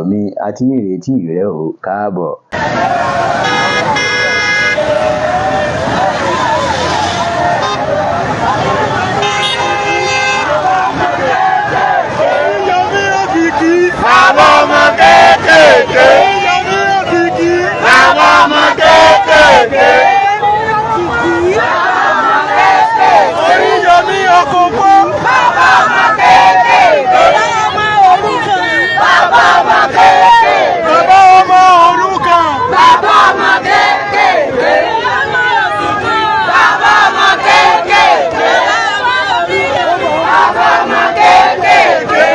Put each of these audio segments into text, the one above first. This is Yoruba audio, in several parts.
mi àti ìrètí rẹ ò káàbọ̀. Àwọn ọmọ kéékèèké. Àwọn ọmọ kéékèèké. Oríyọmí Òkòkò. Bàbá ọmọ kéékèèké. Bàbá ọmọ kéékèèké. Bàbá ọmọ òrukàn. Bàbá ọmọ kéékèèké. Bàbá ọmọ kéékèèké. Bàbá ọmọ kéékèèké.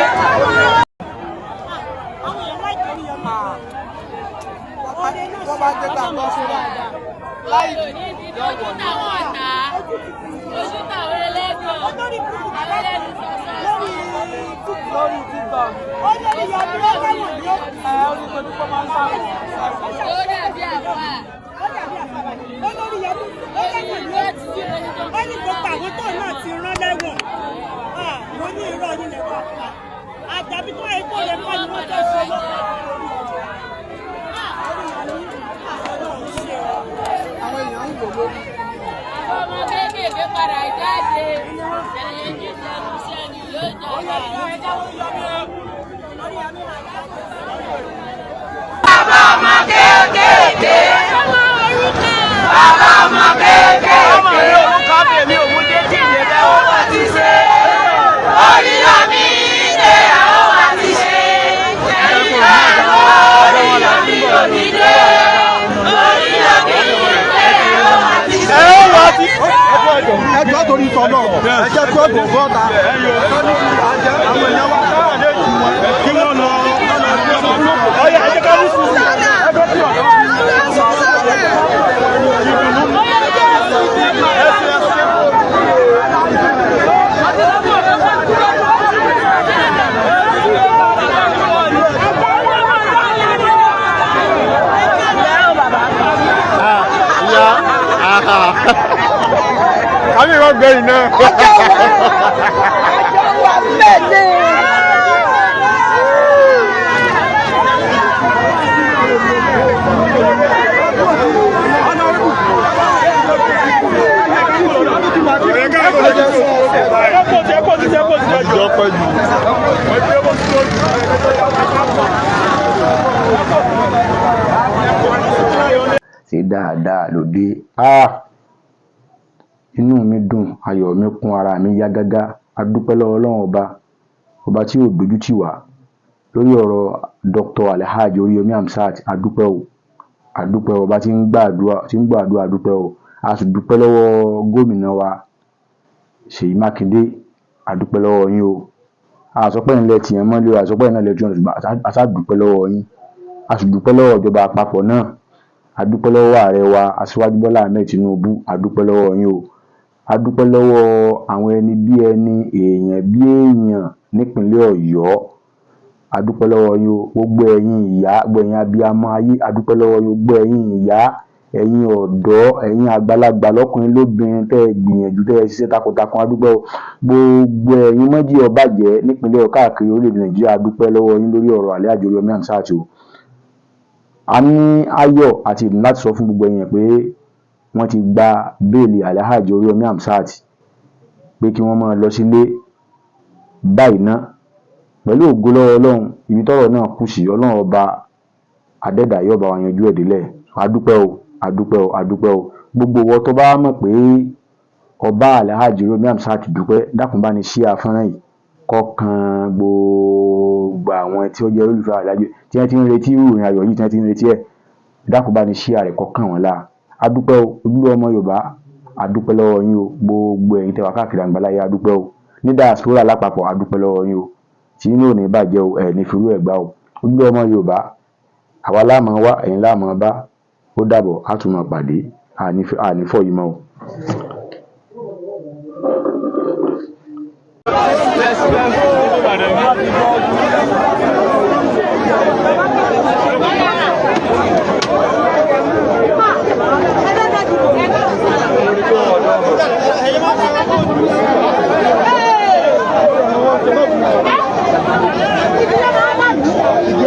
Wọ́n bá gbé gbàgbọ́ síra láì ojú táwọn ọ̀tá ojú táwọn ẹlẹ́gbọ̀n àwọn ẹlẹ́nu sọ̀sọ̀ lórí títọ̀. Ó lè yọ bí ó lè wọ̀n ní orí tó dúpọ̀ máa ń sáré. ó dàbí àfà ó lórí yẹn ó lẹ́yìn ìlú ó ní gbogbo àwọn tó náà ti rán lẹ́wọ̀n mo ní irọ́ yín lẹ́wọ̀n àjàbí tó yẹ kó lè kọ́ ni wọ́n fẹ́ ṣe lọ. Àwọn èèyàn ń wò lórí. àwọn ọmọ kéékèèké padà jáde ẹ̀yìn jí sẹ́nu sẹ́ni yóò jọba. Bàbá ọmọ kéékèèké. Bàbá ọmọ kéékèèké. Ọmọ mi ò mú kábíyè mi ò mú déjì ìyẹn bẹ́ẹ̀ ó wà ti ṣe. Oríyọmí dé àwọn wà ti ṣe. Ẹ̀yin ẹ̀rọ Oríyọmí òní dé. Oríyọmí dé àwọn wà ti ṣe. Ẹ ó wà ti ṣe. Ẹjọ́ torí sọ náà ẹjẹ́ tó dùn fọ́ta. Àwọn èèyàn wá kí wọ́n lọ. Ọ̀yà ẹjẹ́ ká ní sùúrù. Ẹgbẹ́ tí ọ̀dọ́. Kami wọ́n gbé iná. Ọjọ́ wa mẹ́lẹ̀. Ṣé dáadáa ló dé? Inú mi dùn, ayọ̀ mi kún, ara mi yá gágá. A dúpẹ́ lọ́wọ́ Ọlọ́run ọba tí ò dojú tì wá lórí ọ̀rọ̀ Dr. Alhaji Oríyọmí Hamzat. A dúpẹ́ o, a dúpẹ́ o, ọba tí ń gbàdúrà, a dúpẹ́ o. A sì dúpẹ́ lọ́wọ́ gómìnà wa Ṣèyí Mákindé, a dúpẹ́ lọ́wọ́ yín o. A sọ pé ńlẹ̀ tìyẹn mọ́lẹ̀ o, a sọ pé ńlẹ̀ tí wọ́n a sá dúpẹ́ lọ́wọ́ yín. A sì dúpẹ́ lọ́wọ́ ìjọba àpapọ̀ náà. A dúpẹ́ lọ́wọ́ ààrẹ wa Aṣíwájú Bọ́lá Ahmed Tinubu, a dúpẹ́ lọ́wọ́ yín o. A dúpẹ́ lọ́wọ́ àwọn ẹni bí ẹni, èèyàn bí èèyàn nípínlẹ̀ Ọ̀yọ́. A dúpẹ́ lọ́wọ́ yín o. Gbogbo ẹ̀yin ìyá, gbogbo ẹ̀yin abiyamọ ayé, a dúpẹ́ lọ́wọ́ yín o. Gbogbo ẹ̀yin ìyá, ẹ̀yin ọ̀dọ́, ẹ̀yin àgbàlagbà lọ́kùnrin lóbìnrin tẹ́ ẹ gbìyànjú, tẹ́ ẹ ṣiṣẹ́ takuntakun, a dúpẹ́ o. Gbogbo ẹ̀yin mọ́jì ọbàjẹ́ nípínlẹ̀ káàkiri orílẹ̀-èdè Nàìjíríà, a dúpẹ́ lọ́wọ́ yín lórí ọ̀rọ̀ Alhaji Oríyọmí Hamzat o. A ní ayọ̀ àti ìdùnnú láti sọ fún gbogbo èèyàn pé wọ́n ti gba béèlì Alhaji Oríyọmí Hamzat pé kí wọ́n máa lọ sílé báyìí ná. Pẹ̀lú ògo lọ́wọ́ Ọlọ́run, ibi tọ́rọ̀ náà kù sí, Ọlọ́run ọba adẹ́dà yóò bá wa yanjú ẹ̀ délẹ̀. A dúpẹ́ o, a dúpẹ́ o, a dúpẹ́ o. Gbogbo wọn tó bá mọ̀ pé ọba Alhaji Oríyọmí Hamzat dúpẹ́, dákun bá ní share fọ́nrán yìí kọ̀ọ̀kan gbogbo àwọn tí ó jẹ́ olùfẹ́ Alhaji tí wọ́n ti ń retí ìròyìn ayọ̀ yìí, tí wọ́n ti ń retí ẹ̀, dákun bá ní share rẹ̀ kọ̀ọ̀kan wọn láà. A dúpẹ́ o, ojúlówó ọmọ Yorùbá, a dúpẹ́ lọ́wọ́ yín o. Gbogbo ẹ̀yin tẹ́ wà káàkiri àgbáláyé, a dúpẹ́ o. Ní diaspora lápapọ̀, a dúpẹ́ lọ́wọ́ yín o. Tí inú ò ní bàjẹ́ o, ẹ̀ ní firú ẹ̀ gbá o. Ojúlówó ọmọ Yorùbá, àwa la máa wá, ẹ̀yin la máa bá. Ó dàbọ̀, a tún máa pàdé, àní fọ́ yìí mọ́ o. Ìdí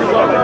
Ah,